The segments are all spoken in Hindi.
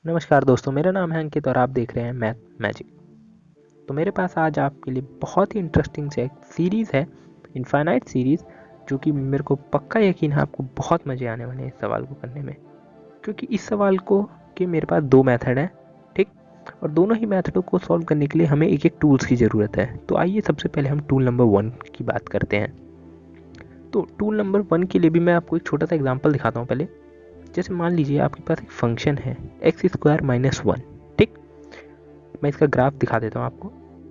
नमस्कार दोस्तों, मेरा नाम है अंकित और आप देख रहे हैं मैथ मैजिक। तो मेरे पास आज आपके लिए बहुत ही इंटरेस्टिंग से एक सीरीज़ है, इनफाइनाइट सीरीज़, जो कि मेरे को पक्का यकीन है आपको बहुत मज़े आने वाले हैं इस सवाल को करने में। क्योंकि इस सवाल को के मेरे पास दो मेथड हैं, ठीक। और दोनों ही मेथडों को सॉल्व करने के लिए हमें एक एक टूल्स की ज़रूरत है। तो आइए सबसे पहले हम टूल नंबर 1 की बात करते हैं। तो टूल नंबर 1 के लिए भी मैं आपको एक छोटा सा एग्जाम्पल दिखाता हूँ पहले। जैसे मान लीजिए आपके पास एक फंक्शन है x² - 1, ठीक। मैं इसका ग्राफ दिखा देता हूँ आपको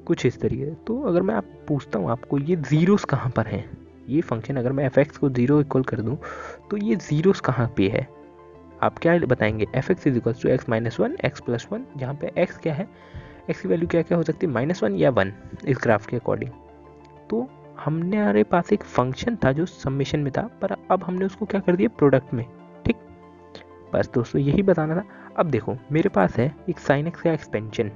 कुछ इस तरीके से। तो अगर मैं आप पूछता हूँ आपको ये ज़ीरोस कहाँ पर हैं, ये फंक्शन अगर मैं एफ को 0 इक्वल कर दूँ तो ये ज़ीरोस कहाँ पे है, आप क्या बताएंगे? F X is equal to x-1 x+1, जहाँ पे x क्या है, x की वैल्यू क्या क्या हो सकती है, -1 या 1 इस ग्राफ के अकॉर्डिंग। तो हमारे पास एक फंक्शन था जो समेशन में था, पर अब हमने उसको क्या कर दिया, प्रोडक्ट में, ठीक। बस दोस्तों यही बताना था। अब देखो मेरे पास है एक साइन एक्स का एक्सपेंशन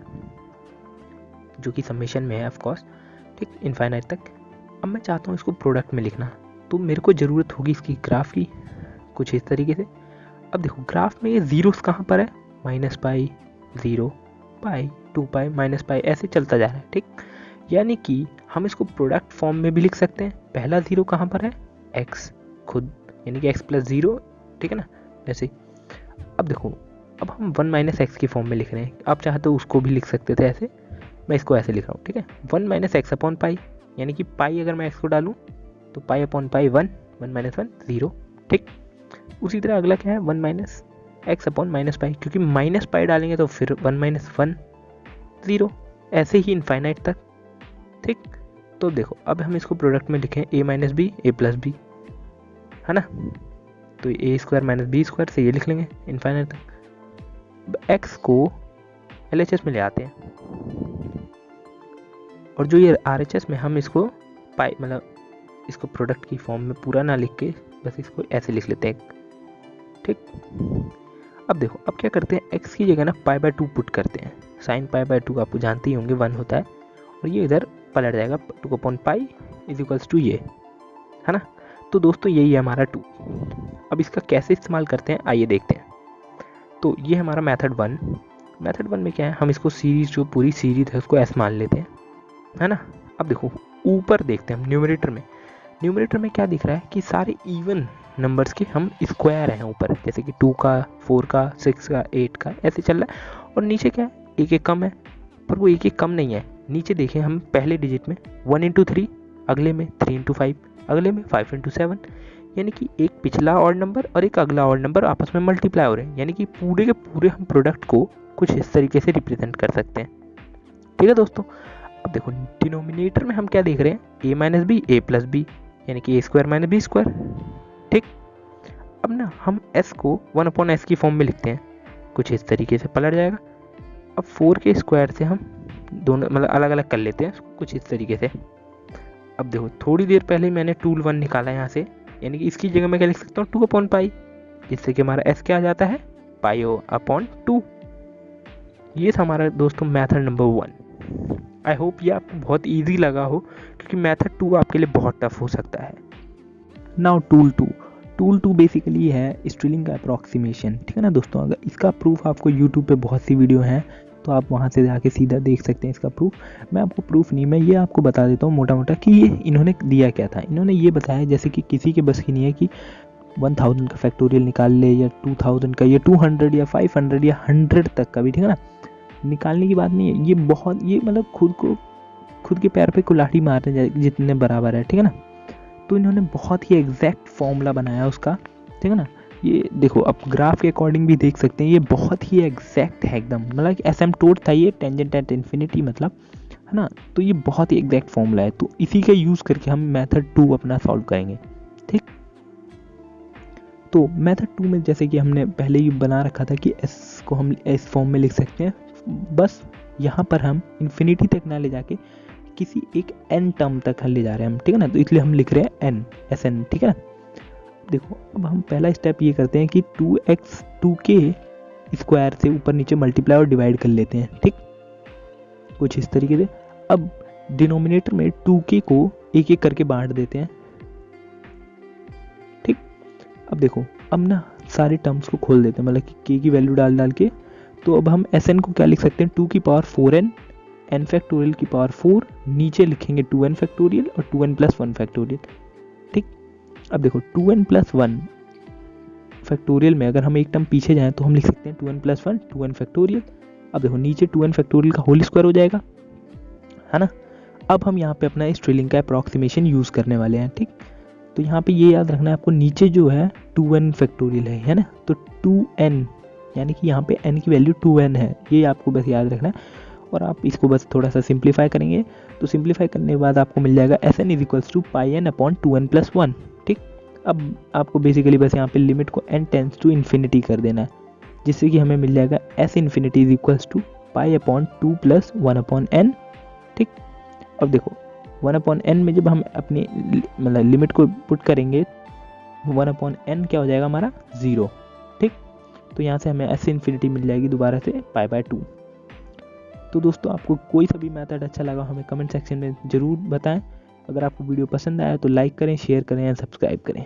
जो कि समेशन में है ऑफ कोर्स, ठीक, इनफाइनाइट तक। अब मैं चाहता हूँ इसको प्रोडक्ट में लिखना, तो मेरे को ज़रूरत होगी इसकी ग्राफ की कुछ इस तरीके से। अब देखो ग्राफ में ये ज़ीरोस कहाँ पर है, -π 0 π 2π -π ऐसे चलता जा रहा है, ठीक। यानी कि हम इसको प्रोडक्ट फॉर्म में भी लिख सकते हैं। पहला ज़ीरो कहाँ पर है, x खुद, यानी कि x+0, ठीक है ना, ऐसे। अब देखो अब हम 1 - x की फॉर्म में लिख रहे हैं, आप चाहे तो उसको भी लिख सकते थे ऐसे, मैं इसको ऐसे लिख रहा हूँ, ठीक है। 1 - x/π, यानी कि पाई अगर मैं x को डालूँ तो π/π 1, 1 - 1 0, ठीक। उसी तरह अगला क्या है, 1 - x/-π, क्योंकि -π डालेंगे तो फिर 1 - 1 0, ऐसे ही इनफाइनाइट तक, ठीक। तो देखो अब हम इसको प्रोडक्ट में लिखें a - b a+b, है ना। तो a² - b² से ये लिख लेंगे इनफाइनाइट तक। x को LHS में ले आते हैं, और जो ये RHS में हम इसको पाई मतलब इसको प्रोडक्ट की फॉर्म में पूरा ना लिख के बस इसको ऐसे लिख लेते हैं, ठीक। अब देखो अब क्या करते हैं, x की जगह ना π/2 पुट करते हैं। साइन π/2 आप जानते ही होंगे 1 होता है, और ये इधर पलट जाएगा 2π इज इक्वल्स टू ये, है ना। तो दोस्तों यही है हमारा 2। अब इसका कैसे इस्तेमाल करते हैं आइए देखते हैं। तो ये हमारा मेथड 1। मेथड 1 में क्या है, हम इसको सीरीज, जो पूरी सीरीज है उसको s मान लेते हैं, है ना। अब देखो ऊपर देखते हैं हम न्यूमरेटर में। न्यूमरेटर में क्या दिख रहा है कि सारे इवन नंबर्स के हम स्क्वायर हैं ऊपर, जैसे कि 2 का 4 का 6 का 8 का ऐसे चल रहा है। और नीचे क्या है, एक एक कम है, पर वो एक एक कम नहीं है। नीचे देखें हम पहले डिजिट में 1 × 3, अगले में 3 × 5, अगले में 5 × 7, यानी कि एक पिछला ऑड नंबर और एक अगला ऑड नंबर आपस में मल्टीप्लाई हो रहे हैं, यानी कि पूरे के पूरे हम प्रोडक्ट को कुछ इस तरीके से रिप्रेजेंट कर सकते हैं, ठीक है दोस्तों। अब देखो डिनोमिनेटर में हम क्या देख रहे हैं, a - b a+b, यानी कि a² - b², ठीक। अब ना हम s को 1/s की फॉर्म में लिखते हैं, कुछ इस तरीके से पलट जाएगा। अब 4 के स्क्वायर से हम दोनों मतलब अलग अलग कर लेते हैं कुछ इस तरीके से। अब देखो थोड़ी देर पहले मैंने टूल 1 निकाला यहाँ से, यानी कि इसकी जगह मैं क्या लिख सकता हूँ, 2/π, जिससे कि हमारा s क्या आ जाता है, π/2। ये था हमारा दोस्तों मेथड नंबर 1। आई होप ये आपको बहुत ईजी लगा हो, क्योंकि मेथड 2 आपके लिए बहुत टफ हो सकता है। नाउ टूल 2 बेसिकली है स्ट्रिलिंग का अप्रॉक्सीमेशन, ठीक है ना दोस्तों। अगर इसका प्रूफ आपको यूट्यूब पे बहुत सी वीडियो हैं, तो आप वहाँ से जाके सीधा देख सकते हैं इसका प्रूफ। मैं आपको प्रूफ नहीं, मैं ये आपको बता देता हूँ मोटा मोटा कि ये इन्होंने दिया क्या था। इन्होंने ये बताया जैसे कि किसी के बस की नहीं है कि 1000 का फैक्टोरियल निकाल ले, या 2000 का, या 200 या 500 या 100 तक का भी, ठीक है ना। निकालने की बात नहीं है, ये बहुत, ये मतलब खुद के पैर पे कुल्हाड़ी मारने जितने बराबर है, ठीक है ना। तो इन्होंने बहुत ही एग्जैक्ट फॉर्मूला बनाया उसका, ठीक है ना। ये देखो अब ग्राफ के अकॉर्डिंग भी देख सकते हैं, ये बहुत ही एग्जैक्ट है एकदम, मतलब एसिम्प्टोट था ये, टेंजेंट एट इन्फिनिटी मतलब, है ना। तो ये बहुत ही एग्जैक्ट फॉर्मूला है, तो इसी का यूज़ करके हम मेथड 2 अपना सॉल्व करेंगे, ठीक। तो मेथड 2 में जैसे कि हमने पहले ही बना रखा था कि s को हम इस फॉर्म में लिख सकते हैं, बस यहाँ पर हम इन्फिनिटी तक ना ले जाके किसी एक n टर्म तक ले जा रहे हैं हम, ठीक है ना। तो इसलिए हम लिख रहे हैं n, Sn, ठीक है ना। देखो अब हम पहला स्टेप ये करते हैं कि 2x 2k स्क्वायर से ऊपर नीचे मल्टीप्लाई और डिवाइड कर लेते हैं, ठीक, कुछ इस तरीके से। अब डिनोमिनेटर में 2k को एक एक करके बांट देते हैं, ठीक। अब देखो अब ना सारे टर्म्स को खोल देते हैं, मतलब कि k की वैल्यू डाल के तो अब हम एस एन को क्या लिख सकते हैं, 2 की पावर 4n, n फैक्टोरियल की पावर 4, नीचे लिखेंगे 2n फैक्टोरियल और 2n प्लस 1 फैक्टोरियल। ठीक, अब देखो 2n प्लस 1 फैक्टोरियल में अगर हम एक टर्म पीछे जाएं तो हम लिख सकते हैं 2n प्लस 1 2n फैक्टोरियल। अब देखो नीचे 2n फैक्टोरियल का होल स्क्वायर हो जाएगा, है ना। अब हम यहाँ पे अपना स्ट्रेलिंग का अप्रॉक्सीमेशन यूज़ करने वाले हैं। ठीक, तो यहाँ पे ये याद रखना है आपको, नीचे जो है 2n फैक्टोरियल है ना, तो 2n यानी कि यहाँ पे n की वैल्यू 2n है, ये आपको बस याद रखना है। और आप इसको बस थोड़ा सा सिंप्लीफाई करेंगे, तो सिंप्लीफाई करने के बाद आपको मिल जाएगा Sn is equals to pi n upon 2n plus 1। ठीक, अब आपको बेसिकली बस यहाँ पे लिमिट को n टेंस टू इन्फिनिटी कर देना है, जिससे कि हमें मिल जाएगा S infinity is equals to pi upon 2 plus 1 upon n। ठीक, अब देखो 1 अपॉन n में जब हम अपनी मतलब लिमिट को पुट करेंगे 1 अपॉन n क्या हो जाएगा हमारा 0। ठीक, तो यहाँ से हमें S इन्फिनिटी मिल जाएगी दोबारा से पाई बाय 2। तो दोस्तों आपको कोई सा भी मेथड अच्छा लगा हमें कमेंट सेक्शन में ज़रूर बताएं। अगर आपको वीडियो पसंद आया तो लाइक करें, शेयर करें या सब्सक्राइब करें।